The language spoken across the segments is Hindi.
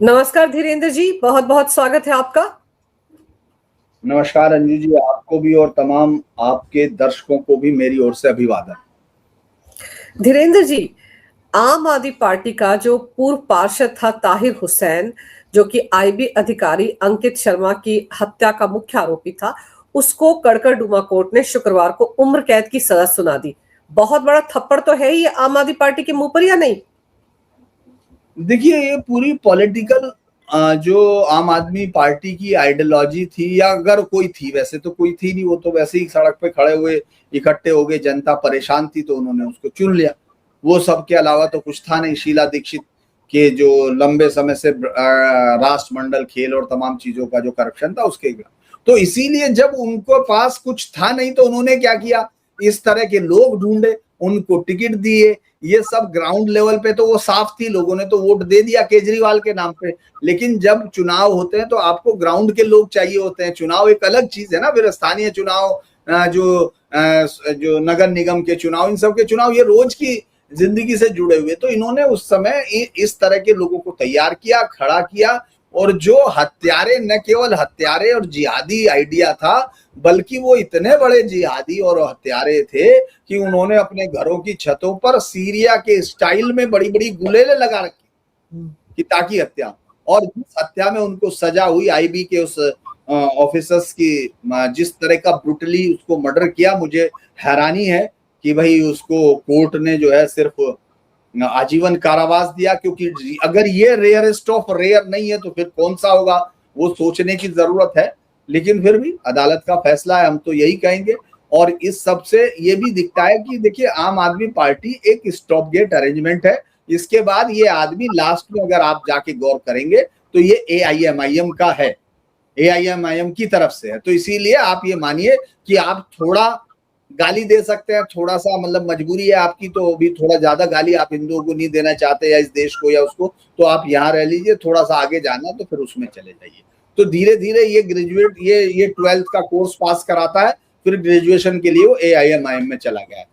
नमस्कार धीरेन्द्र जी, बहुत बहुत स्वागत है आपका। नमस्कार अंजू जी, आपको भी और तमाम आपके दर्शकों को भी मेरी ओर से अभिवादन। धीरेन्द्र जी, आम आदमी पार्टी का जो पूर्व पार्षद था ताहिर हुसैन, जो कि आईबी अधिकारी अंकित शर्मा की हत्या का मुख्य आरोपी था, उसको कड़कड़डुमा कोर्ट ने शुक्रवार को उम्र कैद की सजा सुना दी। बहुत बड़ा थप्पड़ तो है ही आम आदमी पार्टी के मुंह पर, या नहीं? देखिए, ये पूरी पॉलिटिकल जो आम आदमी पार्टी की आइडियोलॉजी थी, या अगर कोई थी, वैसे तो कोई थी नहीं, वो तो वैसे ही सड़क पे खड़े हुए इकट्ठे हो गए, जनता परेशान थी तो उन्होंने उसको चुन लिया। वो सब के अलावा तो कुछ था नहीं। शीला दीक्षित के जो लंबे समय से राष्ट्रमंडल खेल और तमाम चीजों का जो करप्शन था उसके, तो इसीलिए जब उनको पास कुछ था नहीं तो उन्होंने क्या किया, इस तरह के लोग ढूंढे, उनको टिकट दिए। ये सब ग्राउंड लेवल पे तो वो साफ थी, लोगों ने तो वोट दे दिया केजरीवाल के नाम पे। लेकिन जब चुनाव होते हैं तो आपको ग्राउंड के लोग चाहिए होते हैं। चुनाव एक अलग चीज है ना, फिर स्थानीय चुनाव, जो नगर निगम के चुनाव, इन सब के चुनाव ये रोज की जिंदगी से जुड़े हुए। तो इन्होंने उस समय इस तरह के लोगों को तैयार किया, खड़ा किया, और जो हत्यारे, न केवल हत्यारे और जिहादी आइडिया था, बल्कि वो इतने बड़े जिहादी और हत्यारे थे कि उन्होंने अपने घरों की छतों पर सीरिया के स्टाइल में बड़ी बड़ी गुलेलें लगा रखी कि ताकि हत्या, और जिस हत्या में उनको सजा हुई, आईबी के उस ऑफिसर्स की जिस तरह का ब्रूटली उसको मर्डर किया, मुझे हैरानी है कि भाई उसको कोर्ट ने जो है सिर्फ आजीवन कारावास दिया। क्योंकि अगर ये रेयरेस्ट ऑफ रेयर नहीं है तो फिर कौन सा होगा, वो सोचने की जरूरत है। लेकिन फिर भी अदालत का फैसला है, हम तो यही कहेंगे। और इस सब से ये भी दिखता है कि देखिए, आम आदमी पार्टी एक स्टॉप गेट अरेंजमेंट है। इसके बाद ये आदमी लास्ट में अगर आप जाके गौर करेंगे तो ये एआईएमआईएम का है, एआईएमआईएम की तरफ से है। तो इसीलिए आप ये मानिए कि आप थोड़ा गाली दे सकते हैं, थोड़ा सा मतलब मजबूरी है आपकी, तो भी थोड़ा ज्यादा गाली आप हिंदुओं को नहीं देना चाहते, या इस देश को या उसको, तो आप यहाँ रह लीजिए। थोड़ा सा आगे जाना तो फिर उसमें चले जाइए। तो धीरे धीरे ये ग्रेजुएट, ये 12th का कोर्स पास कराता है, फिर ग्रेजुएशन के लिए वो एआईएमआईएम में चला गया।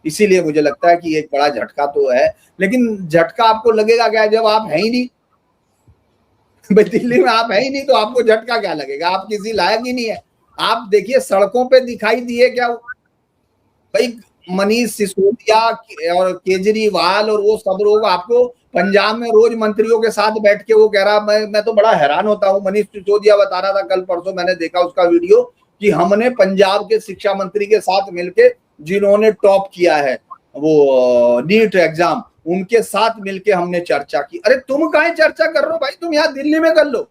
इसीलिए मुझे लगता है कि एक बड़ा झटका तो है। लेकिन झटका आपको लगेगा क्या जब आप है ही नहीं? भाई दिल्ली में आप है ही नहीं तो आपको झटका क्या लगेगा? आप किसी लायक ही नहीं है। आप देखिए सड़कों पे दिखाई दिए क्या भाई, मनीष सिसोदिया और केजरीवाल और वो सब लोग आपको पंजाब में रोज मंत्रियों के साथ बैठ के वो कह रहा, मैं तो बड़ा हैरान होता हूँ। मनीष सिसोदिया बता रहा था कल परसों, मैंने देखा उसका वीडियो, कि हमने पंजाब के शिक्षा मंत्री के साथ मिलके, जिन्होंने टॉप किया है वो नीट एग्जाम, उनके साथ मिलके हमने चर्चा की। अरे तुम काहे चर्चा कर रहे हो भाई, तुम यहाँ दिल्ली में कर लो,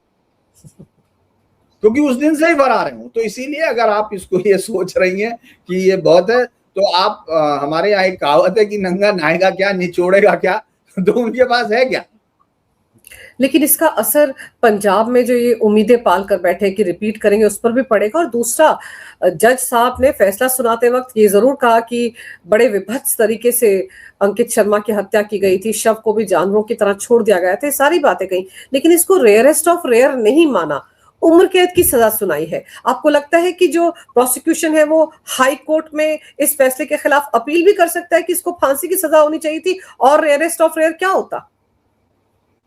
क्योंकि उस दिन से ही फरार हूं। तो इसीलिए अगर आप इसको ये सोच रही हैं कि ये बहुत है, तो आप हमारे यहाँ एक कहावत है कि नंगा नहाएगा क्या, निचोड़ेगा क्या, तो उनके पास है क्या? लेकिन इसका असर पंजाब में जो ये उम्मीदें पाल कर बैठे कि रिपीट करेंगे, उस पर भी पड़ेगा। और दूसरा, जज साहब ने फैसला सुनाते वक्त ये जरूर कहा कि बड़े विभत्स तरीके से अंकित शर्मा की हत्या की गई थी, शव को भी जानवरों की तरह छोड़ दिया गया था, सारी बातें कही, लेकिन इसको रेयरेस्ट ऑफ रेयर नहीं माना, उम्र कैद की सजा सुनाई है। आपको लगता है कि जो प्रोसिक्यूशन है वो हाई कोर्ट में इस फैसले के खिलाफ अपील भी कर सकता है कि इसको फांसी की सजा होनी चाहिए थी, और रेयरेस्ट ऑफ रेयर क्या होता?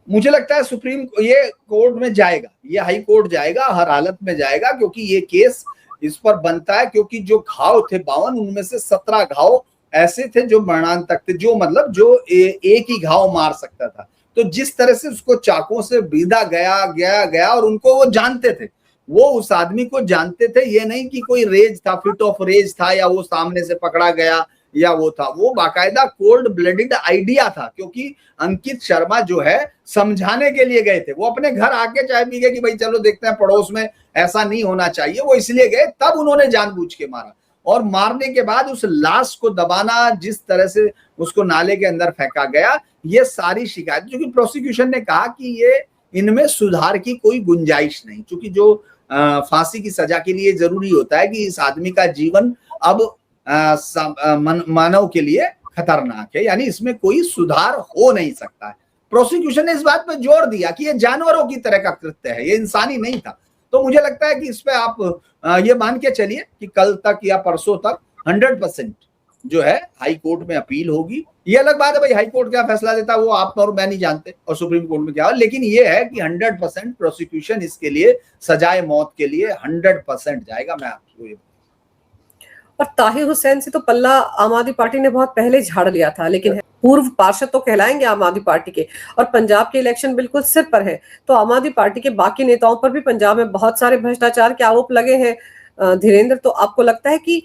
मुझे लगता है सुप्रीम ये कोर्ट में जाएगा, ये हाई कोर्ट जाएगा, हर हालत में जाएगा, क्योंकि ये केस इस पर बनता है। क्योंकि जो घाव थे 52, उनमें से 17 घाव ऐसे थे जो मरणांतक थे, जो मतलब जो एक ही घाव मार सकता था। तो जिस तरह से उसको चाकों से बीधा गया गया गया, और उनको वो जानते थे, वो उस आदमी को जानते थे। ये नहीं कि कोई रेज था, फिट ऑफ रेज था, या वो सामने से पकड़ा गया, या वो था, वो बाकायदा कोल्ड ब्लडेड आइडिया था। क्योंकि अंकित शर्मा जो है समझाने के लिए गए थे, वो अपने घर आके चाय पी गए कि भाई चलो देखते हैं पड़ोस में ऐसा नहीं होना चाहिए, वो इसलिए गए। तब उन्होंने जानबूझ के मारा, और मारने के बाद उस लाश को दबाना, जिस तरह से उसको नाले के अंदर फेंका गया, ये सारी शिकायत, क्योंकि प्रोसिक्यूशन ने कहा कि ये इनमें सुधार की कोई गुंजाइश नहीं। क्योंकि जो फांसी की सजा के लिए जरूरी होता है कि इस आदमी का जीवन अब मानव के लिए खतरनाक है, यानी इसमें कोई सुधार हो नहीं सकता है। प्रोसिक्यूशन ने इस बात पर जोर दिया कि ये जानवरों की तरह का कृत्य है, ये इंसानी नहीं था। तो मुझे लगता है कि इस पे आप ये मान के चलिए कि कल तक या परसों तक 100% जो है हाई कोर्ट में अपील होगी। ये अलग बात है भाई, हाई कोर्ट क्या फैसला देता है वो आप और मैं नहीं जानते, और सुप्रीम कोर्ट में क्या हो, लेकिन ये है कि 100% प्रोसिक्यूशन इसके लिए सजाए मौत के लिए 100% जाएगा। मैं आपको ये, और ताहिर हुसैन से तो पल्ला आम आदमी पार्टी ने बहुत पहले झाड़ लिया था, लेकिन पूर्व पार्षद तो कहलाएंगे आम आदमी पार्टी के, और पंजाब के इलेक्शन बिल्कुल सिर पर है। तो आम आदमी पार्टी के बाकी नेताओं पर भी पंजाब में बहुत सारे भ्रष्टाचार के आरोप लगे हैं। धीरेन्द्र, तो आपको लगता है कि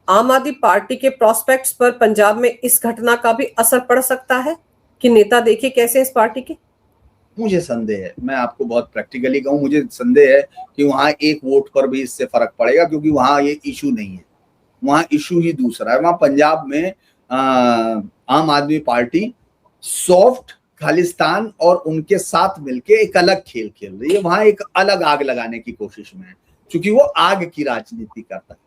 आम आदमी पार्टी के प्रोस्पेक्ट्स पर पंजाब में इस घटना का भी असर पड़ सकता है कि नेता देखिए कैसे इस पार्टी के? मुझे संदेह है, मैं आपको बहुत प्रैक्टिकली कहूं, मुझे संदेह है कि वहां एक वोट पर भी इससे फर्क पड़ेगा, क्योंकि वहां ये इशू नहीं है, वहां इशू ही दूसरा है। वहां पंजाब में आम आदमी पार्टी सॉफ्ट खालिस्तान और उनके साथ मिलके एक अलग खेल खेल रही है, वहां एक अलग आग लगाने की कोशिश में है, क्योंकि वो आग की राजनीति करता है,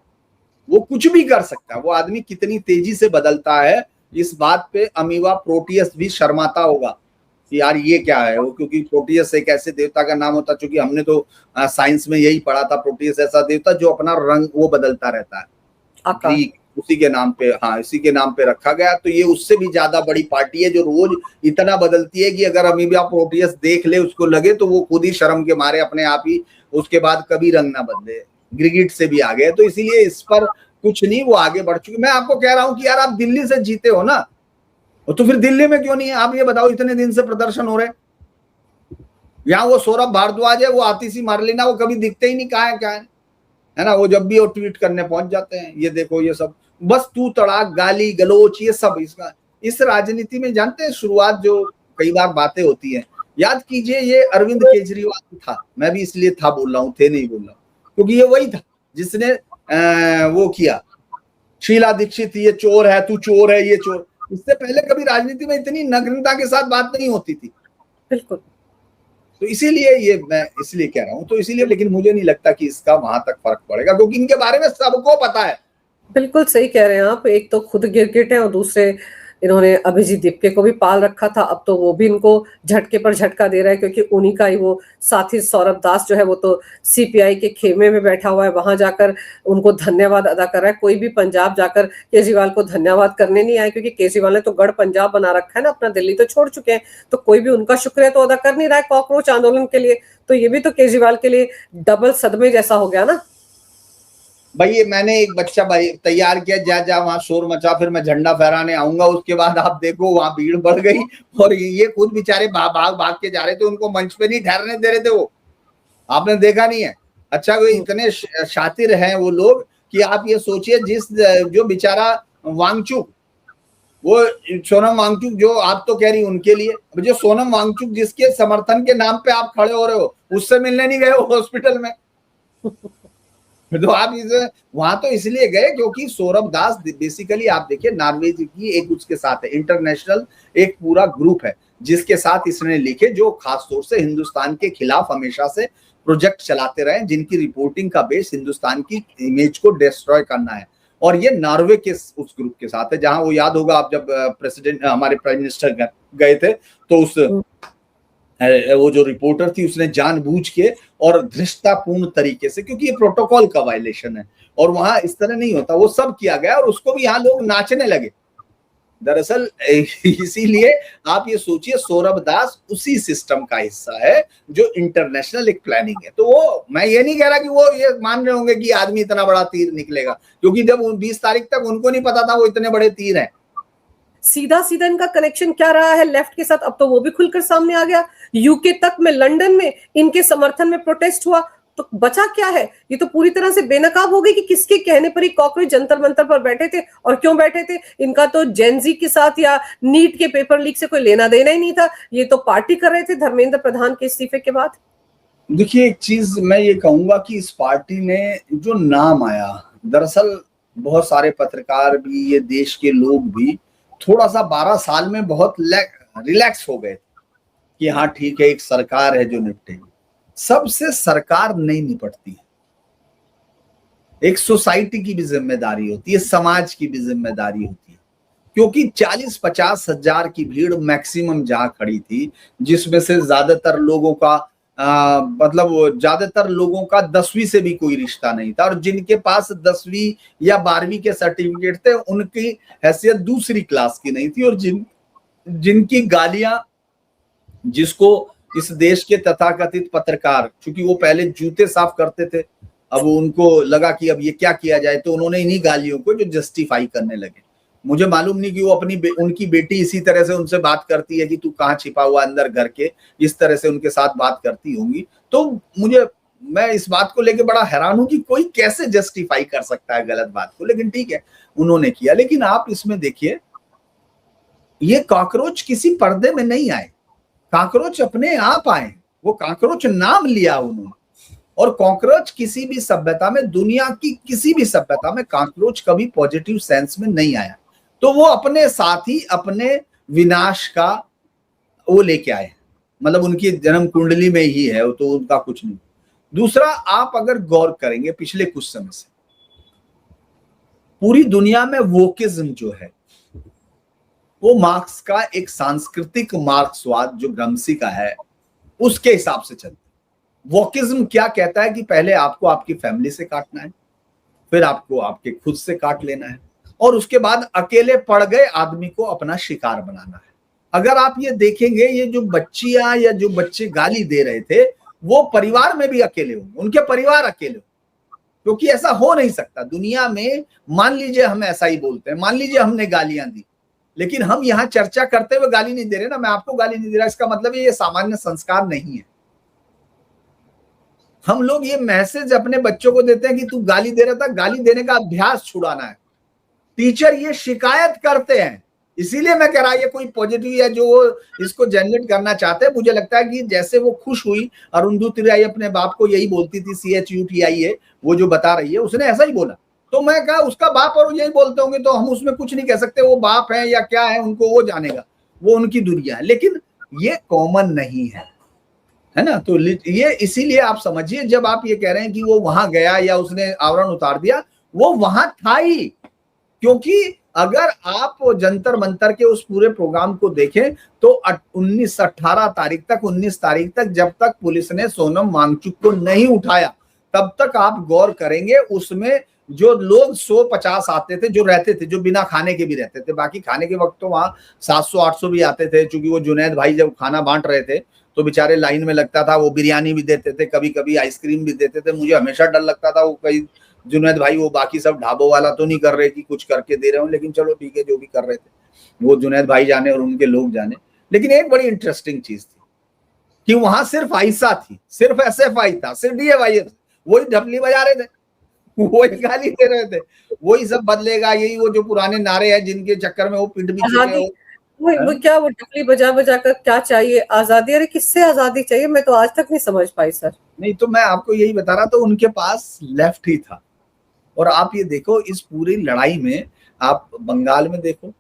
वो कुछ भी कर सकता है। वो आदमी कितनी तेजी से बदलता है, इस बात पे अमीवा प्रोटियस भी शर्माता होगा कि यार ये क्या है वो, क्योंकि प्रोटियस एक ऐसे देवता का नाम होता, चूंकि हमने तो साइंस में यही पढ़ा था, प्रोटियस ऐसा देवता जो अपना रंग वो बदलता रहता है, ग्रीक उसी के नाम पे, हाँ इसी के नाम पे रखा गया। तो ये उससे भी ज्यादा बड़ी पार्टी है जो रोज इतना बदलती है कि अगर अमीबा प्रोटियस देख ले, उसको लगे तो वो खुद ही शर्म के मारे अपने आप ही उसके बाद कभी रंग ना बदले, गिरगिट से भी आगे। तो इसीलिए इस पर कुछ नहीं, वो आगे बढ़ चुकी। मैं आपको कह रहा हूं कि यार आप दिल्ली से जीते हो ना, तो फिर दिल्ली में क्यों नहीं है? आप ये बताओ, इतने दिन से प्रदर्शन हो रहे, यहाँ वो सौरभ भारद्वाज है, वो आतिशी मारलेना, वो कभी दिखते ही नहीं, कहाँ है क्या है ना, वो जब भी वो ट्वीट करने पहुंच जाते हैं, ये देखो ये सब बस तू तड़ाक गाली गलोच ये सब इसका, इस राजनीति में जानते हैं शुरुआत जो कई बार बातें होती है, याद कीजिए ये अरविंद केजरीवाल था, मैं भी इसलिए था बोल रहा हूँ, थे नहीं बोल रहा हूँ, क्योंकि ये वही था जिसने वो किया, शीला दीक्षित ये चोर है, तू चोर है, ये चोर। इससे पहले कभी राजनीति में इतनी नग्नता के साथ बात नहीं होती थी। बिल्कुल। तो इसीलिए ये मैं इसलिए कह रहा हूं, तो इसीलिए, लेकिन मुझे नहीं लगता कि इसका वहां तक फर्क पड़ेगा, क्योंकि इनके बारे में सबको पता है। बिल्कुल सही कह रहे हैं आप, एक तो खुद गिरगिट है और दूसरे इन्होंने अभिजीत दीपके को भी पाल रखा था, अब तो वो भी इनको झटके पर झटका दे रहा है, क्योंकि उन्हीं का ही वो साथी सौरभ दास जो है वो तो सीपीआई के खेमे में बैठा हुआ है, वहां जाकर उनको धन्यवाद अदा कर रहा है। कोई भी पंजाब जाकर केजरीवाल को धन्यवाद करने नहीं आया, क्योंकि केजरीवाल ने तो गढ़ पंजाब बना रखा है ना अपना, दिल्ली तो छोड़ चुके हैं, तो कोई भी उनका शुक्रिया तो अदा कर नहीं रहा है कॉकरोच आंदोलन के लिए। तो ये भी तो केजरीवाल के लिए डबल सदमे जैसा हो गया ना। भाई ये मैंने एक बच्चा भाई तैयार किया, जा जा वहां शोर मचा, फिर मैं झंडा फहराने आऊंगा, उसके बाद आप देखो वहां भीड़ बढ़ गई, और ये खुद बेचारे भाग भाग के जा रहे थे, उनको मंच पे नहीं ठहरने दे रहे थे वो, आपने देखा नहीं है? अच्छा वो इतने शातिर हैं वो लोग कि आप ये सोचिए, जिस जो बेचारा वांगचुक, वो सोनम वांगचुक जो आप तो कह रही उनके लिए, जो सोनम वांगचुक जिसके समर्थन के नाम पे आप खड़े हो रहे हो, उससे मिलने नहीं गए हो हॉस्पिटल में। तो आप इसे वहां तो इसलिए गए क्योंकि सौरभ दास बेसिकली आप देखिए नॉर्वे की एक उसके साथ है, इंटरनेशनल एक पूरा ग्रुप है जिसके साथ इसने लिखे, जो खास तौर से हिंदुस्तान के खिलाफ हमेशा से प्रोजेक्ट चलाते रहे, जिनकी रिपोर्टिंग का बेस हिंदुस्तान की इमेज को डिस्ट्रॉय करना है। और ये नॉर्वे के उस ग्रुप के साथ है, जहां वो याद होगा आप जब प्रेसिडेंट हमारे प्राइम मिनिस्टर गए थे, तो उस वो जो रिपोर्टर थी उसने जानबूझ के और धृष्टतापूर्ण तरीके से, क्योंकि ये प्रोटोकॉल का वायलेशन है और वहां इस तरह नहीं होता, वो सब किया गया और उसको भी यहाँ लोग नाचने लगे। दरअसल इसीलिए आप ये सोचिए सौरभ दास उसी सिस्टम का हिस्सा है जो इंटरनेशनल एक प्लानिंग है। तो वो मैं ये नहीं कह रहा कि वो ये मान रहे होंगे कि आदमी इतना बड़ा तीर निकलेगा, क्योंकि जब 20 तारीख तक उनको नहीं पता था वो इतने बड़े तीर हैं। सीधा सीधा इनका कनेक्शन क्या रहा है लेफ्ट के साथ, अब तो वो भी खुलकर सामने आ गया। यूके तक में, लंदन में इनके समर्थन में प्रोटेस्ट हुआ, तो बचा क्या है? ये तो पूरी तरह से बेनकाब हो गई कि किसके कहने पर ही कॉकरोच जंतर मंतर पर बैठे थे, और क्यों बैठे थे? इनका तो जेनजी के साथ या नीट के पेपर लीक से कोई लेना देना ही नहीं था, ये तो पार्टी कर रहे थे धर्मेंद्र प्रधान के इस्तीफे के बाद। देखिए एक चीज मैं ये कहूंगा कि इस पार्टी ने जो नाम आया, दरअसल बहुत सारे पत्रकार भी, ये देश के लोग भी थोड़ा सा 12 साल में बहुत रिलैक्स हो गए कि हाँ ठीक है एक सरकार है जो निपटेगी। सबसे सरकार नहीं निपटती है, एक सोसाइटी की भी जिम्मेदारी होती है, समाज की भी जिम्मेदारी होती है, क्योंकि 40-50 हजार की भीड़ मैक्सिमम जहां खड़ी थी, जिसमें से ज्यादातर लोगों का मतलब ज्यादातर लोगों का 10वीं से भी कोई रिश्ता नहीं था, और जिनके पास 10वीं या 12वीं के सर्टिफिकेट थे उनकी हैसियत दूसरी क्लास की नहीं थी, और जिनकी गालियां, जिसको इस देश के तथाकथित पत्रकार, क्योंकि वो पहले जूते साफ करते थे, अब उनको लगा कि अब ये क्या किया जाए, तो उन्होंने इन्हीं गालियों को जो जस्टिफाई करने लगे। मुझे मालूम नहीं कि वो उनकी बेटी इसी तरह से उनसे बात करती है कि तू कहाँ छिपा हुआ अंदर घर के, इस तरह से उनके साथ बात करती होंगी। तो मैं इस बात को लेके बड़ा हैरान हूं कि कोई कैसे जस्टिफाई कर सकता है गलत बात को, लेकिन ठीक है उन्होंने किया। लेकिन आप इसमें देखिए, ये कॉकरोच किसी पर्दे में नहीं आए, कॉकरोच अपने आप आए, वो कॉकरोच नाम लिया उन्होंने। और कॉकरोच किसी भी सभ्यता में, दुनिया की किसी भी सभ्यता में कॉकरोच कभी पॉजिटिव सेंस में नहीं आया, तो वो अपने साथ ही अपने विनाश का वो लेके आए, मतलब उनकी जन्म कुंडली में ही है, तो उनका कुछ नहीं। दूसरा, आप अगर गौर करेंगे पिछले कुछ समय से पूरी दुनिया में वोकिज्म जो है वो मार्क्स का एक सांस्कृतिक मार्क्सवाद जो ग्रम्सी का है उसके हिसाब से चलता है। वोकिज्म क्या कहता है कि पहले आपको आपकी फैमिली से काटना है, फिर आपको आपके खुद से काट लेना है, और उसके बाद अकेले पड़ गए आदमी को अपना शिकार बनाना है। अगर आप ये देखेंगे, ये जो बच्चियां या जो बच्चे गाली दे रहे थे वो परिवार में भी अकेले होंगे, उनके परिवार अकेले होंगे, क्योंकि ऐसा हो नहीं सकता दुनिया में। मान लीजिए हम ऐसा ही बोलते हैं, मान लीजिए हमने गालियां दी, लेकिन हम यहाँ चर्चा करते हुए गाली नहीं दे रहे ना, मैं आपको गाली नहीं दे रहा, इसका मतलब ये सामान्य संस्कार नहीं है। हम लोग ये मैसेज अपने बच्चों को देते हैं कि तू गाली दे रहा था, गाली देने का अभ्यास छुड़ाना है। टीचर ये शिकायत करते हैं, इसीलिए मैं कह रहा ये कोई पॉजिटिव या जो इसको जनरेट करना चाहते हैं। मुझे लगता है कि जैसे वो खुश हुई, अरुंधति अपने बाप को यही बोलती थी, CHUTIA, वो जो बता रही है उसने ऐसा ही बोला, तो मैं कहा उसका बाप और यही बोलते होंगे तो हम उसमें कुछ नहीं कह सकते, वो बाप है या क्या है उनको वो जानेगा, वो उनकी दुनिया है। लेकिन ये कॉमन नहीं है ना। तो ये इसीलिए आप समझिए, जब आप ये कह रहे हैं कि वो वहां गया या उसने आवरण उतार दिया, वो वहां था ही। क्योंकि अगर आप जंतर मंतर के उस पूरे प्रोग्राम को देखें तो 18 तारीख तक जब तक पुलिस ने सोनम वांगचुक को नहीं उठाया, तब तक आप गौर करेंगे उसमें जो लोग 150 आते थे, जो रहते थे, जो बिना खाने के भी रहते थे। बाकी खाने के वक्त तो वहां 700-800 भी आते थे, क्योंकि वो जुनैद भाई जब खाना बांट रहे थे तो बेचारे लाइन में लगता था, वो बिरयानी भी देते थे, कभी कभी आइसक्रीम भी देते थे। मुझे हमेशा डर लगता था वो कहीं जुनैद भाई वो बाकी सब ढाबों वाला तो नहीं कर रहे कि कुछ करके दे रहे हो, लेकिन चलो ठीक है, जो भी कर रहे थे वो जुनैद भाई जाने और उनके लोग जाने। लेकिन एक बड़ी इंटरेस्टिंग चीज थी कि वहां सिर्फ आयशा थी, सिर्फ SFI था, सिर्फ DFI, वही ढपली बजा रहे थे, वही गाली दे रहे थे, वही सब बदलेगा, यही वो जो पुराने नारे हैं जिनके चक्कर में वो पिट भी चुके हो। वो क्या, वो ढपली बजा बजा कर क्या चाहिए, आजादी? अरे किससे आजादी चाहिए, मैं तो आज तक नहीं समझ पाई सर। नहीं तो मैं आपको यही बता रहा था, उनके पास लेफ्ट ही था। और आप ये देखो, इस पूरी लड़ाई में आप बंगाल में देखो,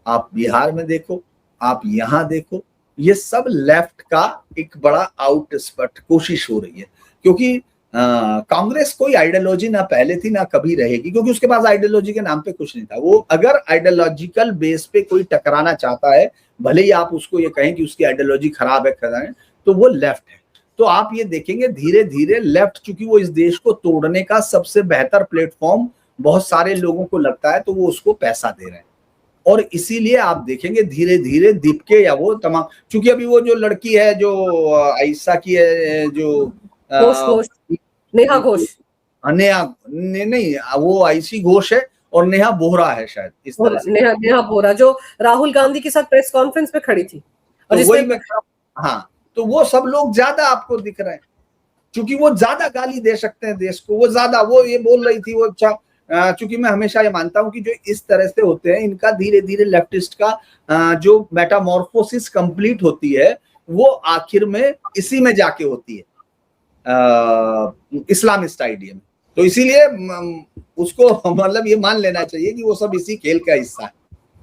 आप बिहार में देखो, आप यहाँ देखो, ये सब लेफ्ट का एक बड़ा आउटस्पट कोशिश हो रही है। क्योंकि कांग्रेस कोई आइडियोलॉजी ना पहले थी ना कभी रहेगी, क्योंकि उसके पास आइडियोलॉजी के नाम पे कुछ नहीं था। वो अगर आइडियोलॉजिकल बेस पे कोई टकराना चाहता है, भले ही आप उसको ये कहें कि उसकी आइडियोलॉजी खराब है, तो वो लेफ्ट है। तो आप ये देखेंगे धीरे धीरे लेफ्ट, चूंकि वो इस देश को तोड़ने का सबसे बेहतर प्लेटफॉर्म बहुत सारे लोगों को लगता है, तो वो उसको पैसा दे रहे हैं। और इसीलिए आप देखेंगे धीरे धीरे दीपके या वो तमाम, चूंकि अभी वो जो लड़की है जो आयशा की है, जो नेहा घोष, नहीं वो आयशी घोष है और नेहा बोहरा है शायद, इस तरह से नेहा बोहरा, जो राहुल गांधी के साथ प्रेस कॉन्फ्रेंस में खड़ी थी। और तो वही मैं, हाँ, तो वो सब लोग ज्यादा आपको दिख रहे हैं, क्योंकि वो ज्यादा गाली दे सकते हैं देश को, वो ज्यादा, वो ये बोल रही थी वो, अच्छा, चूंकि मैं हमेशा ये मानता हूं कि जो इस तरह से होते हैं, इनका धीरे धीरे लेफ्टिस्ट का जो मेटामॉर्फोसिस कंप्लीट होती है, वो आखिर में इसी में जाके होती है, इस्लामिस्ट आइडिया में। तो इसीलिए उसको मतलब ये मान लेना चाहिए कि वो सब इसी खेल का हिस्सा है।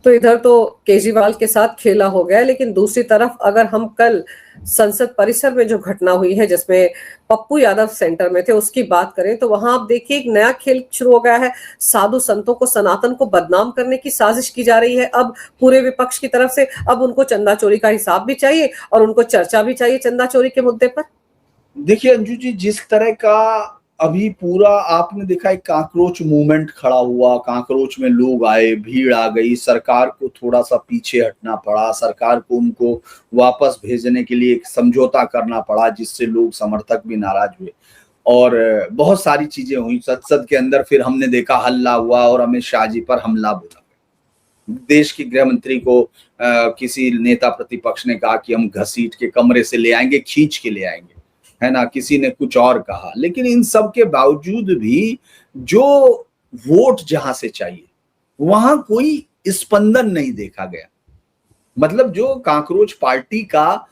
तो इधर तो केजरीवाल के साथ खेला हो गया, लेकिन दूसरी तरफ अगर हम कल संसद परिसर में जो घटना हुई है जिसमें पप्पू यादव सेंटर में थे उसकी बात करें, तो वहां आप देखिए एक नया खेल शुरू हो गया है। साधु संतों को, सनातन को बदनाम करने की साजिश की जा रही है अब पूरे विपक्ष की तरफ से। अब उनको चंदा चोरी का हिसाब भी चाहिए और उनको चर्चा भी चाहिए चंदा चोरी के मुद्दे पर। देखिए अंजू जी, जिस तरह का अभी पूरा आपने देखा एक काकरोच मूवमेंट खड़ा हुआ, काकरोच में लोग आए, भीड़ आ गई, सरकार को थोड़ा सा पीछे हटना पड़ा, सरकार को उनको वापस भेजने के लिए एक समझौता करना पड़ा, जिससे लोग समर्थक भी नाराज हुए और बहुत सारी चीजें हुई संसद के अंदर। फिर हमने देखा हल्ला हुआ और अमित शाह जी पर हमला बोला। देश के गृह मंत्री को किसी नेता प्रतिपक्ष ने कहा कि हम घसीट के कमरे से ले आएंगे, खींच के ले आएंगे, है ना। किसी ने कुछ और कहा, लेकिन इन सब के बावजूद भी जो वोट जहां से चाहिए वहां कोई स्पंदन नहीं देखा गया। मतलब जो कांकरोच पार्टी का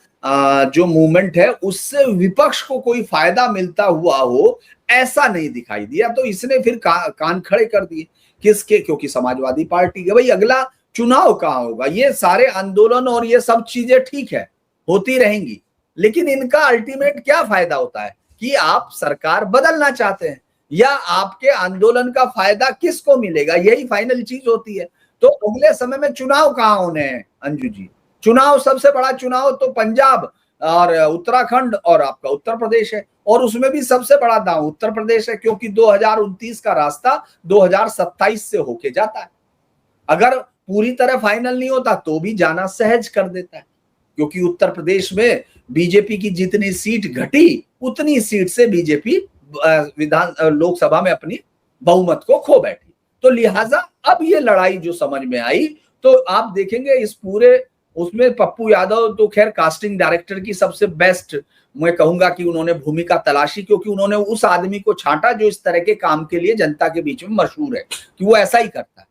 जो मूवमेंट है उससे विपक्ष को कोई फायदा मिलता हुआ हो, ऐसा नहीं दिखाई दिया। तो इसने फिर कान खड़े कर दिए। किसके? क्योंकि समाजवादी पार्टी के। भाई अगला चुनाव कहाँ होगा? ये सारे आंदोलन और ये सब चीजें ठीक है, होती रहेंगी, लेकिन इनका अल्टीमेट क्या फायदा होता है कि आप सरकार बदलना चाहते हैं, या आपके आंदोलन का फायदा किसको मिलेगा, यही फाइनल चीज होती है। तो अगले समय में चुनाव कहाँ होने हैं अंजू जी? चुनाव, सबसे बड़ा चुनाव तो पंजाब और उत्तराखंड और आपका उत्तर प्रदेश है, और उसमें भी सबसे बड़ा दांव उत्तर प्रदेश है, क्योंकि 2029 का रास्ता 2027 से होके जाता है। अगर पूरी तरह फाइनल नहीं होता तो भी जाना सहज कर देता है, क्योंकि उत्तर प्रदेश में बीजेपी की जितनी सीट घटी उतनी सीट से बीजेपी विधान लोकसभा में अपनी बहुमत को खो बैठी। तो लिहाजा अब ये लड़ाई जो समझ में आई, तो आप देखेंगे इस पूरे उसमें पप्पू यादव तो खैर कास्टिंग डायरेक्टर की सबसे बेस्ट मैं कहूंगा कि उन्होंने भूमिका तलाशी, क्योंकि उन्होंने उस आदमी को छांटा जो इस तरह के काम के लिए जनता के बीच में मशहूर है कि वो ऐसा ही करता है।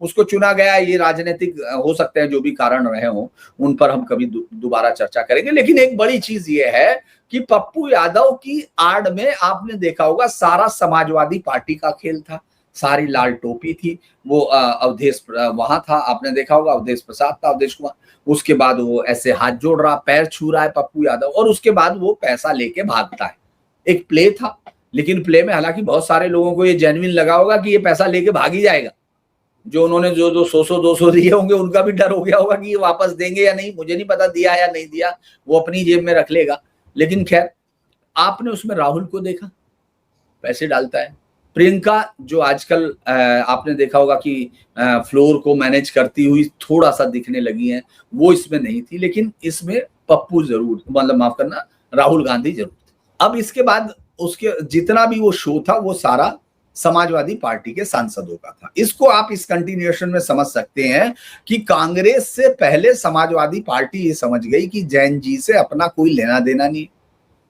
उसको चुना गया। ये राजनीतिक हो सकते हैं जो भी कारण रहे हों, उन पर हम कभी दोबारा चर्चा करेंगे। लेकिन एक बड़ी चीज ये है कि पप्पू यादव की आड़ में आपने देखा होगा सारा समाजवादी पार्टी का खेल था, सारी लाल टोपी थी, वो अवधेश वहां था, आपने देखा होगा अवधेश प्रसाद था, अवधेश कुमार। उसके बाद वो ऐसे हाथ जोड़ रहा, पैर छू रहा है पप्पू यादव, और उसके बाद वो पैसा लेके भागता है। एक प्ले था, लेकिन प्ले में हालांकि बहुत सारे लोगों को ये जेन्युइन लगा होगा कि ये पैसा लेके भाग ही जाएगा। जो उन्होंने जो 100-200 दिए होंगे उनका भी डर हो गया होगा कि ये वापस देंगे या नहीं, मुझे नहीं पता दिया या नहीं दिया, वो अपनी जेब में रख लेगा। लेकिन खैर, आपने उसमें राहुल को देखा, पैसे डालता है। प्रियंका जो आजकल आपने देखा होगा कि फ्लोर को मैनेज करती हुई थोड़ा सा दिखने लगी हैं, वो इसमें नहीं थी, लेकिन इसमें पप्पू जरूर, मतलब माफ करना, राहुल गांधी जरूर थे। अब इसके बाद उसके जितना भी वो शो था वो सारा समाजवादी पार्टी के सांसदों का था। इसको आप इस कंटिन्यूएशन में समझ सकते हैं कि कांग्रेस से पहले समाजवादी पार्टी ये समझ गई कि जैन जी से अपना कोई लेना देना नहीं।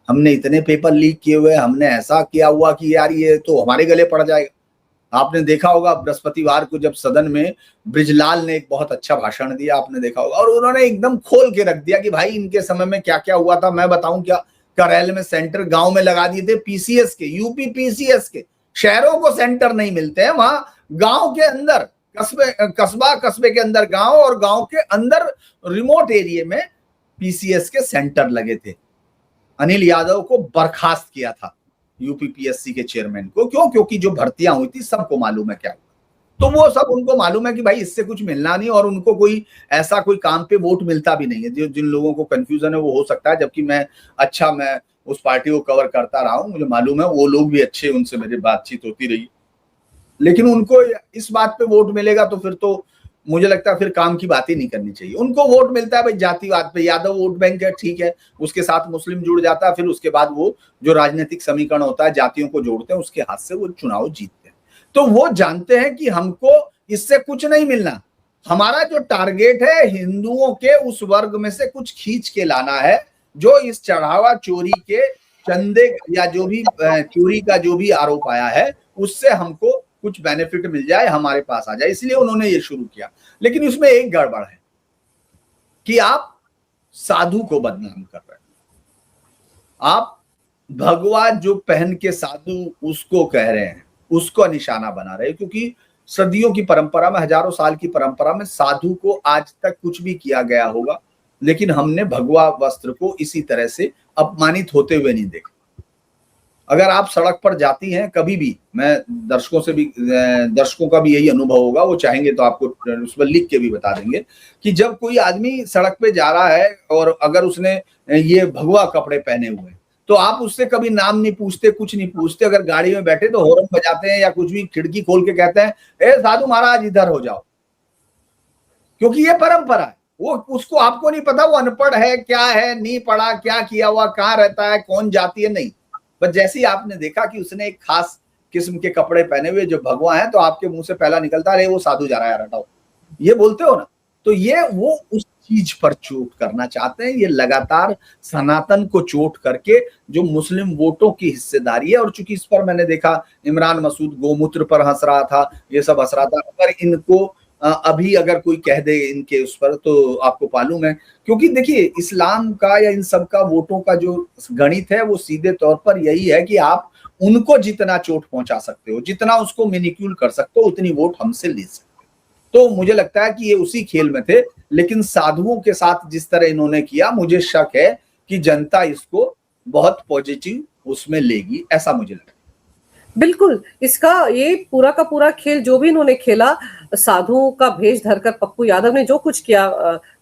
हमने इतने पेपर लीक किए हुए, हमने ऐसा किया हुआ कि यार ये तो हमारे गले पड़ जाएगा। आपने देखा होगा बृहस्पतिवार को जब सदन में ब्रिजलाल ने एक बहुत अच्छा भाषण दिया, आपने देखा होगा, और उन्होंने एकदम खोल के रख दिया कि भाई इनके समय में क्या क्या हुआ था मैं बताऊं क्या। करेल में सेंटर गांव में लगा दिए थे पीसीएस के, यूपी पीसीएस के। शहरों को सेंटर नहीं मिलते हैं, वहां गांव के अंदर कस्बे के अंदर गांव, और गांव के अंदर रिमोट एरिया में पीसीएस के सेंटर लगे थे। अनिल यादव को बर्खास्त किया था यूपीपीएससी के चेयरमैन को। क्यों? क्योंकि जो भर्तियां हुई थी सबको मालूम है क्या हुआ। तो वो सब उनको मालूम है कि भाई इससे कुछ मिलना नहीं, और उनको कोई ऐसा कोई काम पे वोट मिलता भी नहीं है। जो जिन लोगों को कंफ्यूजन है वो हो सकता है, जबकि मैं उस पार्टी को कवर करता रहा हूं, मुझे मालूम है वो लोग भी अच्छे, उनसे मेरी बातचीत होती रही। लेकिन उनको इस बात पे वोट मिलेगा तो फिर तो मुझे लगता है फिर काम की बात ही नहीं करनी चाहिए। उनको वोट मिलता है भाई जातिवाद पे, यादव वोट बैंक है, ठीक है, उसके साथ मुस्लिम जुड़ जाता है, फिर उसके बाद वो जो राजनीतिक समीकरण होता है जातियों को जोड़ते हैं, उसके हाथ से वो चुनाव जीतते हैं। तो वो जानते हैं कि हमको इससे कुछ नहीं मिलना, हमारा जो टारगेट है हिंदुओं के उस वर्ग में से कुछ खींच के लाना है, जो इस चढ़ावा चोरी के चंदे या जो भी चोरी का जो भी आरोप आया है उससे हमको कुछ बेनिफिट मिल जाए, हमारे पास आ जाए, इसलिए उन्होंने ये शुरू किया। लेकिन उसमें एक गड़बड़ है कि आप साधु को बदनाम कर रहे हैं, आप भगवा जो पहन के साधु उसको कह रहे हैं, उसको निशाना बना रहे हैं, क्योंकि सदियों की परंपरा में, हजारों साल की परंपरा में साधु को आज तक कुछ भी किया गया होगा, लेकिन हमने भगवा वस्त्र को इसी तरह से अपमानित होते हुए नहीं देखा। अगर आप सड़क पर जाती हैं कभी भी, मैं दर्शकों का भी यही अनुभव होगा, वो चाहेंगे तो आपको उस पर लिख के भी बता देंगे कि जब कोई आदमी सड़क पे जा रहा है और अगर उसने ये भगवा कपड़े पहने हुए तो आप उससे कभी नाम नहीं पूछते, कुछ नहीं पूछते। अगर गाड़ी में बैठे तो हॉर्न बजाते हैं या कुछ भी, खिड़की खोल के कहते हैं, ए साधु महाराज इधर हो जाओ, क्योंकि ये परंपरा है। वो उसको आपको नहीं पता वो अनपढ़ है, क्या है, नहीं पढ़ा, क्या किया हुआ, कहाँ रहता है, कौन जाती है, नहीं। बस जैसे ही आपने देखा कि उसने एक खास किस्म के कपड़े पहने हुए जो भगवा है, तो आपके मुंह से पहला निकलता है, वो साधु जा रहा है यार, हटाओ, ये बोलते हो ना। तो ये वो उस चीज पर चोट करना चाहते हैं। ये लगातार सनातन को चोट करके जो मुस्लिम वोटों की हिस्सेदारी है, और चूंकि इस पर मैंने देखा इमरान मसूद गोमूत्र पर हंस रहा था, ये सब हंस रहा था। अगर इनको अभी अगर कोई कह दे इनके उस पर, तो आपको मालूम है, क्योंकि देखिए इस्लाम का या इन सब का वोटों का जो गणित है वो सीधे तौर पर यही है कि आप उनको जितना चोट पहुंचा सकते हो, जितना उसको मिनिक्यूल कर सकते हो, उतनी वोट हमसे ले सकते हो। तो मुझे लगता है कि ये उसी खेल में थे। लेकिन साधुओं के साथ जिस तरह इन्होंने किया, मुझे शक है कि जनता इसको बहुत पॉजिटिव उसमें लेगी, ऐसा मुझे लगता है। बिल्कुल, इसका ये पूरा का पूरा खेल जो भी इन्होंने खेला, साधुओं का भेष धरकर पप्पू यादव ने जो कुछ किया,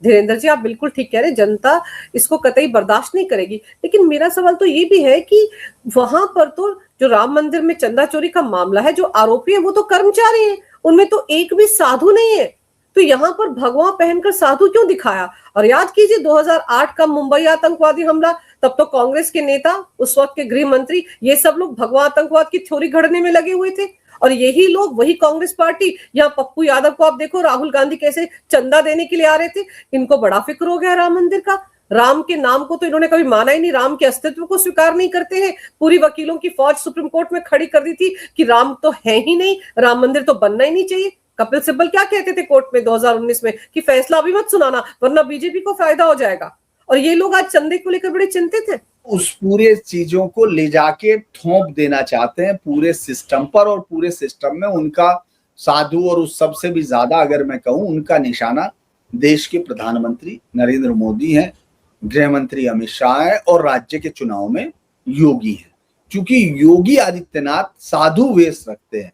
धीरेन्द्र जी आप बिल्कुल ठीक कह रहे हैं, जनता इसको कतई बर्दाश्त नहीं करेगी। लेकिन मेरा सवाल तो ये भी है कि वहां पर तो जो राम मंदिर में चंदा चोरी का मामला है, जो आरोपी है वो तो कर्मचारी हैं, उनमें तो एक भी साधु नहीं है। तो यहाँ पर भगवा पहनकर साधु क्यों दिखाया? और याद कीजिए 2008 का मुंबई आतंकवादी हमला, तब तो कांग्रेस के नेता, उस वक्त के गृह मंत्री, ये सब लोग भगवा आतंकवाद की थ्योरी घड़ने में लगे हुए थे। और यही लोग, वही कांग्रेस पार्टी, यहाँ पप्पू यादव को आप देखो, राहुल गांधी कैसे चंदा देने के लिए आ रहे थे। इनको बड़ा फिक्र हो गया राम मंदिर का। राम के नाम को तो इन्होंने कभी माना ही नहीं, राम के अस्तित्व को स्वीकार नहीं करते हैं। पूरी वकीलों की फौज सुप्रीम कोर्ट में खड़ी कर दी थी कि राम तो है ही नहीं, राम मंदिर तो बनना ही नहीं चाहिए। कपिल सिब्बल क्या कहते थे कोर्ट में 2019 में कि फैसला अभी मत सुनाना वरना बीजेपी को फायदा हो जाएगा। और ये लोग आज चंदे को लेकर बड़े चिंतित हैं। उस पूरे चीजों को ले जाके थोप देना चाहते हैं पूरे सिस्टम पर, और पूरे सिस्टम में उनका साधु, और उस सबसे भी ज्यादा अगर मैं कहूं, उनका निशाना देश के प्रधानमंत्री नरेंद्र मोदी हैं, गृह मंत्री अमित शाह है, और राज्य के चुनाव में योगी है। क्योंकि योगी आदित्यनाथ साधु वेश रखते हैं,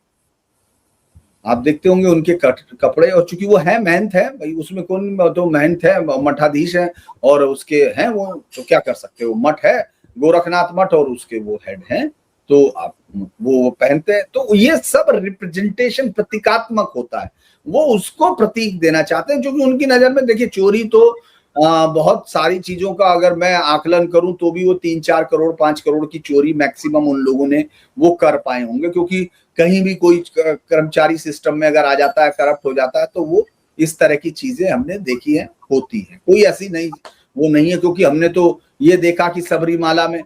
आप देखते होंगे उनके कपड़े, और चूंकि वो है महंत है भाई, उसमें कौन, तो महंत है, मठाधीश है, और उसके हैं वो, तो क्या कर सकते हो, मठ है गोरखनाथ मठ, और उसके वो हेड हैं, तो आप वो पहनते हैं। तो ये सब रिप्रेजेंटेशन प्रतीकात्मक होता है, वो उसको प्रतीक देना चाहते हैं। क्योंकि उनकी नजर में देखिए चोरी तो बहुत सारी चीजों का अगर मैं आकलन करूं तो भी वो 3-4 करोड़ 5 करोड़ की चोरी मैक्सिमम उन लोगों ने वो कर पाए होंगे। क्योंकि कहीं भी कोई कर्मचारी सिस्टम में अगर आ जाता है, करप्ट हो जाता है, तो वो इस तरह की चीजें हमने देखी है, होती है। कोई ऐसी नहीं, वो नहीं है। क्योंकि हमने तो ये देखा कि सबरीमाला में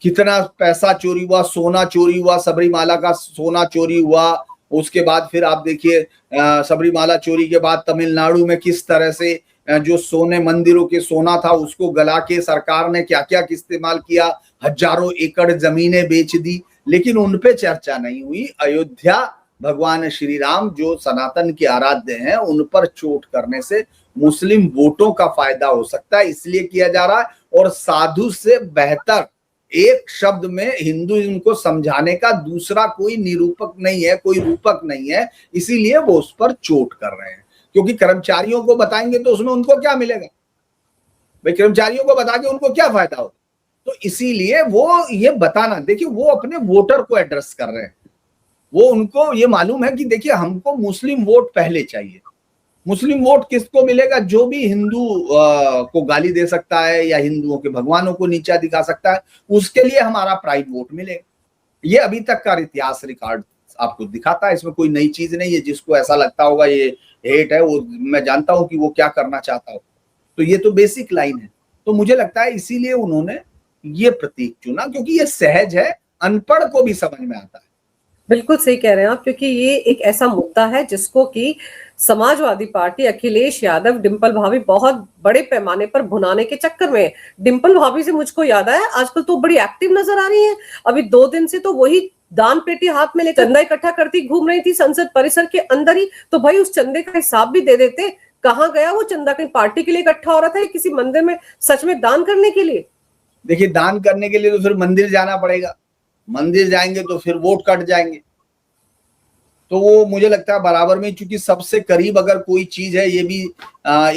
कितना पैसा चोरी हुआ, सोना चोरी हुआ, सबरीमाला का सोना चोरी हुआ। उसके बाद फिर आप देखिए सबरीमाला चोरी के बाद तमिलनाडु में किस तरह से जो सोने, मंदिरों के सोना था उसको गला के सरकार ने क्या क्या इस्तेमाल किया, हजारों एकड़ जमीनें बेच दी, लेकिन उन पे चर्चा नहीं हुई। अयोध्या भगवान श्री राम जो सनातन के आराध्य हैं, उन पर चोट करने से मुस्लिम वोटों का फायदा हो सकता है, इसलिए किया जा रहा है। और साधु से बेहतर एक शब्द में हिंदुइज्म को समझाने का दूसरा कोई निरूपक नहीं है, कोई रूपक नहीं है, इसीलिए वो उस पर चोट कर रहे हैं। क्योंकि कर्मचारियों को बताएंगे तो उसमें उनको क्या मिलेगा भाई, कर्मचारियों को बता के उनको क्या फायदा होगा। तो इसीलिए वो ये बताना, देखिए वो अपने वोटर को एड्रेस कर रहे हैं। वो उनको ये मालूम है कि देखिए हमको मुस्लिम वोट पहले चाहिए। मुस्लिम वोट किसको मिलेगा? जो भी हिंदू को गाली दे सकता है या हिंदुओं के भगवानों को नीचा दिखा सकता है, उसके लिए हमारा प्राइम वोट मिलेगा। ये अभी तक का इतिहास रिकॉर्ड आपको दिखाता है, इसमें कोई नई चीज नहीं है। जिसको ऐसा लगता होगा ये हेट है, वो मैं जानता हूं कि वो क्या करना चाहता हो। तो ये तो बेसिक लाइन है। तो मुझे लगता है इसीलिए उन्होंने ये प्रतीक चुना, क्योंकि ये सहज है, अनपढ़ को भी समझ में आता है। बिल्कुल सही कह रहे हैं आप, क्योंकि ये एक ऐसा मुद्दा है जिसको कि समाजवादी पार्टी, अखिलेश यादव, डिंपल भाभी बहुत बड़े पैमाने पर भुनाने के चक्कर में। डिंपल भाभी से मुझको याद आया, आजकल तो बड़ी एक्टिव नजर आ रही है। अभी 2 दिन से तो वही दान पेटी हाथ में लेकर चंदा इकट्ठा करती घूम रही थी संसद परिसर के अंदर ही। तो भाई उस चंदे का हिसाब भी दे देते। कहाँ गया वो चंदा? कहीं पार्टी के लिए इकट्ठा हो रहा था या किसी मंदिर में सच में दान करने के लिए? देखिए दान करने के लिए तो फिर मंदिर जाना पड़ेगा, मंदिर जाएंगे तो फिर वोट कट जाएंगे। तो वो मुझे लगता है बराबर में, चूंकि सबसे करीब अगर कोई चीज है, ये भी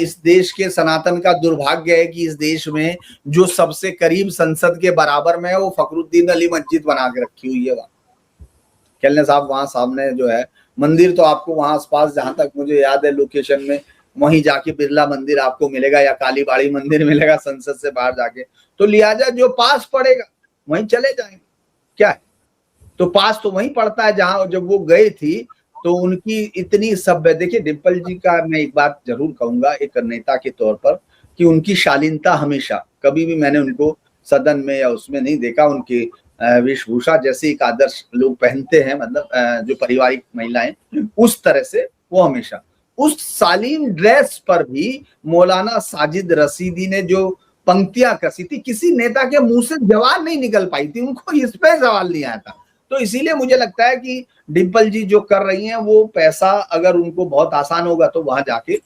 इस देश के सनातन का दुर्भाग्य है कि इस देश में जो सबसे करीब संसद के बराबर में है वो फखरुद्दीन अली मस्जिद बना के रखी हुई है वहां। खेलने साहब वहां सामने जो है मंदिर, तो आपको वहां आसपास जहां तक मुझे याद है लोकेशन में, वहीं जाके बिरला मंदिर आपको मिलेगा या कालीबाड़ी मंदिर मिलेगा संसद से बाहर जाके। तो लिहाजा जो पास पड़ेगा वहीं चले जाएंगे, क्या है। तो पास तो वहीं पड़ता है जहां जब वो गए थी तो उनकी इतनी सभ्य, देखिए डिम्पल जी का मैं एक बात जरूर कहूंगा एक नेता के तौर पर, कि उनकी शालीनता हमेशा, कभी भी मैंने उनको सदन में या उसमें नहीं देखा उनकी वेशभूषा जैसे एक आदर्श लोग पहनते हैं, मतलब जो पारिवारिक महिलाएं, उस तरह से वो हमेशा उस शालीन ड्रेस पर भी मौलाना साजिद रशीदी ने जो पंक्तियां कसी थी, किसी नेता के मुंह से जवाब नहीं निकल पाई थी, उनको इस पे सवाल नहीं आया था। तो इसीलिए मुझे लगता है कि डिम्पल जी जो कर रही हैं वो पैसा अगर उनको बहुत आसान होगा तो वहां जाके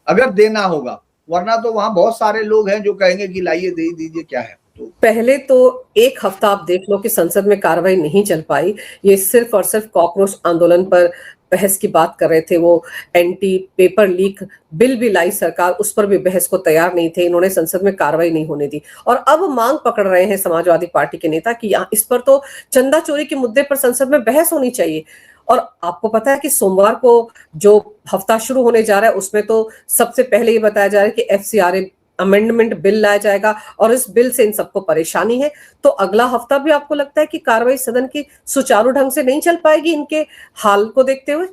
अगर देना होगा, वरना तो वहां बहुत सारे लोग हैं जो कहेंगे कि लाइए दे दीजिए, क्या है। तो पहले तो एक हफ्ता आप देख लो कि संसद में कार्रवाई नहीं चल पाई। ये सिर्फ और सिर्फ कॉकरोच आंदोलन पर बहस की बात कर रहे थे। वो एंटी पेपर लीक बिल भी लाई सरकार, उस पर भी बहस को तैयार नहीं थे। इन्होंने संसद में कार्रवाई नहीं होने दी और अब मांग पकड़ रहे हैं समाजवादी पार्टी के नेता कि इस पर तो चंदा चोरी के मुद्दे पर संसद में बहस होनी चाहिए। और आपको पता है कि सोमवार को जो हफ्ता शुरू होने जा रहा है उसमें तो सबसे पहले ये बताया जा रहा है कि एफसीआरए अमेंडमेंट बिल लाया जाएगा और इस बिल से इन सबको परेशानी है। तो अगला हफ्ता भी आपको लगता है कि कार्रवाई सदन की सुचारू ढंग से नहीं चल पाएगी इनके हाल को देखते हुए?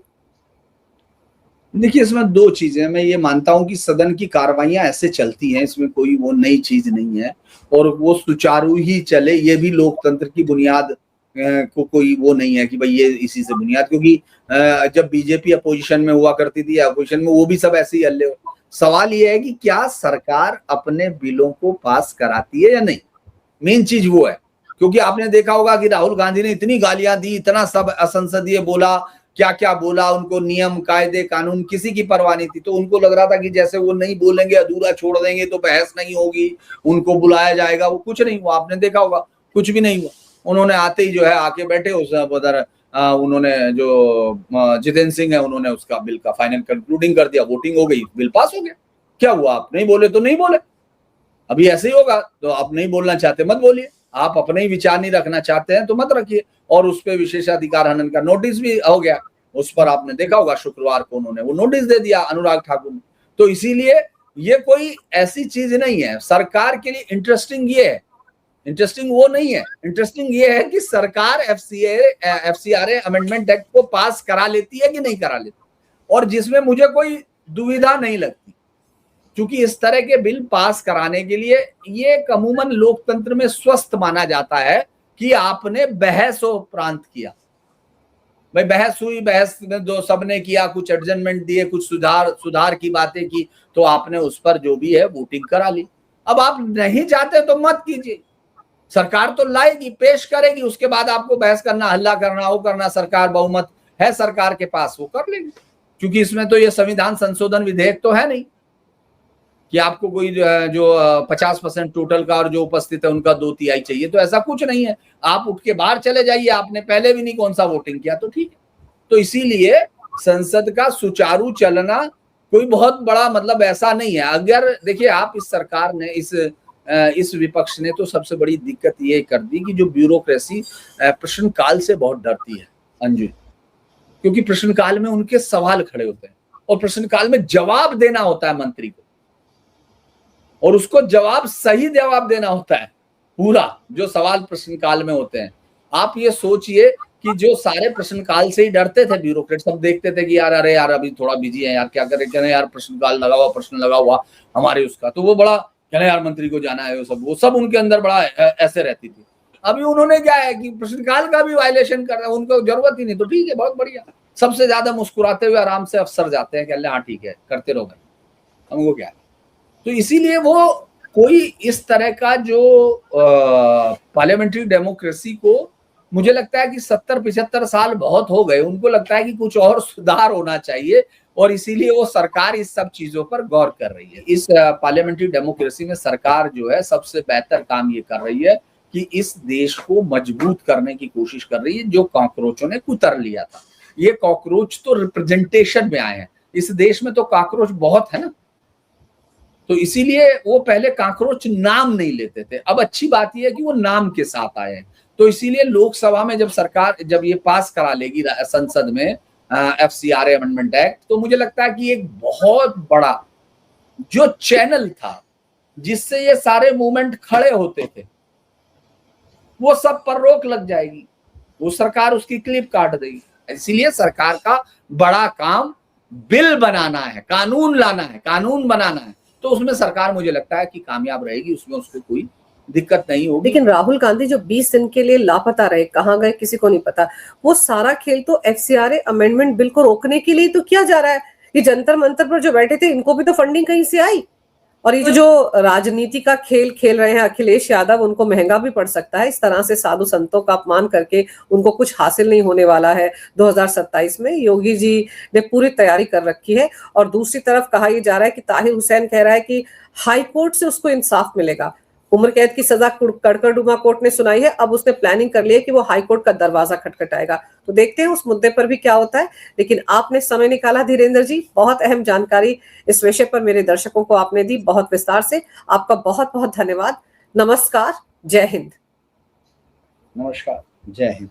देखिए इसमें दो चीजें, मैं ये मानता हूं कि सदन की कार्रवाइयां ऐसे चलती हैं, इसमें कोई वो नई चीज नहीं है और वो सुचारू ही चले, ये भी लोकतंत्र की बुनियाद को कोई वो नहीं है कि भाई ये इसी से बुनियाद, क्योंकि जब बीजेपी अपोजिशन में हुआ करती थी, अपोजिशन में वो भी सब ऐसे ही हल्ले। सवाल ये है कि क्या सरकार अपने बिलों को पास कराती है या नहीं, मेन चीज वो है। क्योंकि आपने देखा होगा कि राहुल गांधी ने इतनी गालियां दी, इतना सब असंसदीय बोला, क्या क्या बोला, उनको नियम कायदे कानून किसी की परवाह नहीं थी। तो उनको लग रहा था कि जैसे वो नहीं बोलेंगे, अधूरा छोड़ देंगे तो बहस नहीं होगी, उनको बुलाया जाएगा। वो कुछ नहीं हुआ, आपने देखा होगा कुछ भी नहीं हुआ। उन्होंने आते ही जो है आके बैठे उस उधर, उन्होंने जो जितेंद्र सिंह है उन्होंने उसका बिल का फाइनल कंक्लूडिंग कर दिया, वोटिंग हो गई, बिल पास हो गया। क्या हुआ, आप नहीं बोले तो नहीं बोले। अभी ऐसे ही होगा, तो आप नहीं बोलना चाहते मत बोलिए, आप अपने ही विचार नहीं रखना चाहते हैं तो मत रखिए। और उस पर विशेषाधिकार हनन का नोटिस भी हो गया, उस पर आपने देखा होगा शुक्रवार को उन्होंने वो नोटिस दे दिया अनुराग ठाकुर ने। तो इसीलिए ये कोई ऐसी चीज नहीं है सरकार के लिए। इंटरेस्टिंग ये है, इंटरेस्टिंग वो नहीं है, इंटरेस्टिंग ये है कि सरकार एफसीआरए अमेंडमेंट एक्ट को पास करा लेती है कि नहीं करा लेती, और जिसमें मुझे कोई दुविधा नहीं लगती, क्योंकि इस तरह के बिल पास कराने के लिए ये अमूमन लोकतंत्र में स्वस्थ माना जाता है कि आपने बहस उपरांत किया। भाई बहस हुई, बहस में जो सबने किया, कुछ एडजस्टमेंट दिए, कुछ सुधार की बातें की, तो आपने उस पर जो भी है वोटिंग करा ली। अब आप नहीं चाहते तो मत कीजिए, सरकार तो लाएगी, पेश करेगी, उसके बाद आपको बहस करना, हल्ला करना, वो करना, सरकार बहुमत है सरकार के पास, वो कर लेगी। क्योंकि इसमें तो ये संविधान संशोधन विधेयक तो है नहीं कि आपको कोई जो 50% टोटल का और जो उपस्थित है उनका 2/3 चाहिए, तो ऐसा कुछ नहीं है। आप उठ के बाहर चले जाइए, आपने पहले भी नहीं कौन सा वोटिंग किया, तो ठीक है। तो इसीलिए संसद का सुचारू चलना कोई बहुत बड़ा मतलब ऐसा नहीं है। अगर देखिए आप इस सरकार ने इस विपक्ष ने तो सबसे बड़ी दिक्कत ये कर दी कि जो ब्यूरोक्रेसी प्रश्नकाल से बहुत डरती है अंजू, क्योंकि प्रश्नकाल में उनके सवाल खड़े होते हैं और प्रश्नकाल में जवाब देना होता है मंत्री को, और उसको जवाब सही जवाब देना होता है पूरा, जो सवाल प्रश्नकाल में होते हैं। आप ये सोचिए कि जो सारे प्रश्नकाल से ही डरते थे ब्यूरोक्रेट, सब देखते थे कि यार अरे यार अभी थोड़ा बिजी है यार, क्या करें यार, प्रश्नकाल लगा हुआ, प्रश्न लगा हुआ हमारे उसका, तो वो बड़ा कहना यार मंत्री को जाना है, वो सब उनके अंदर बड़ा ऐसे रहती थी। अभी उन्होंने क्या है कि प्रश्नकाल का भी वायलेशन कर रहे हैं, उनको जरूरत ही नहीं, तो ठीक है, बहुत बढ़िया। सबसे ज्यादा मुस्कुराते हुए आराम से अफसर जाते हैं, कहते हाँ ठीक है करते रहो भाई, हमको क्या है। तो इसीलिए वो कोई इस तरह का जो पार्लियामेंट्री डेमोक्रेसी को, मुझे लगता है कि 70-75 साल बहुत हो गए, उनको लगता है कि कुछ और सुधार होना चाहिए, और इसीलिए वो सरकार इस सब चीजों पर गौर कर रही है। इस पार्लियामेंट्री डेमोक्रेसी में सरकार जो है सबसे बेहतर काम ये कर रही है कि इस देश को मजबूत करने की कोशिश कर रही है, जो कॉकरोचों ने कुतर लिया था। ये कॉकरोच तो रिप्रेजेंटेशन में आए हैं, इस देश में तो कॉकरोच बहुत है ना, तो इसीलिए वो पहले कॉकरोच नाम नहीं लेते थे। अब अच्छी बात यह है कि वो नाम के साथ आए हैं, तो इसीलिए लोकसभा में जब सरकार जब ये पास करा लेगी संसद में एफसीआरए अमेंडमेंट एक्ट, तो मुझे लगता है कि एक बहुत बड़ा जो चैनल था जिससे ये सारे मूवमेंट खड़े होते थे, वो सब पर रोक लग जाएगी, वो सरकार उसकी क्लिप काट देगी। इसीलिए सरकार का बड़ा काम बिल बनाना है, कानून लाना है, कानून बनाना है, तो उसमें सरकार मुझे लगता है कि कामयाब रहेगी, उसमें उसको कोई दिक्कत नहीं होगी। लेकिन राहुल गांधी जो 20 दिन के लिए लापता रहे, कहां गए किसी को नहीं पता, वो सारा खेल तो एफसीआरए अमेंडमेंट बिल को रोकने के लिए तो किया जा रहा है। ये जंतर मंतर पर जो बैठे थे, इनको भी तो फंडिंग कहीं से आई, और ये जो राजनीति का खेल खेल रहे हैं अखिलेश यादव, उनको महंगा भी पड़ सकता है। इस तरह से साधु संतों का अपमान करके उनको कुछ हासिल नहीं होने वाला है 2027 में। योगी जी ने पूरी तैयारी कर रखी है। और दूसरी तरफ कहा यह जा रहा है कि ताहिर हुसैन कह रहा है कि हाई कोर्ट से उसको इंसाफ मिलेगा। उम्र कैद की सजा कड़कड़डुमा कोर्ट ने सुनाई है, अब उसने प्लानिंग कर ली है कि वो हाई कोर्ट का दरवाजा खटखटाएगा। तो देखते हैं उस मुद्दे पर भी क्या होता है। लेकिन आपने समय निकाला धीरेन्द्र जी, बहुत अहम जानकारी इस विषय पर मेरे दर्शकों को आपने दी, बहुत विस्तार से। आपका बहुत बहुत धन्यवाद। नमस्कार, जय हिंद। नमस्कार, जय हिंद।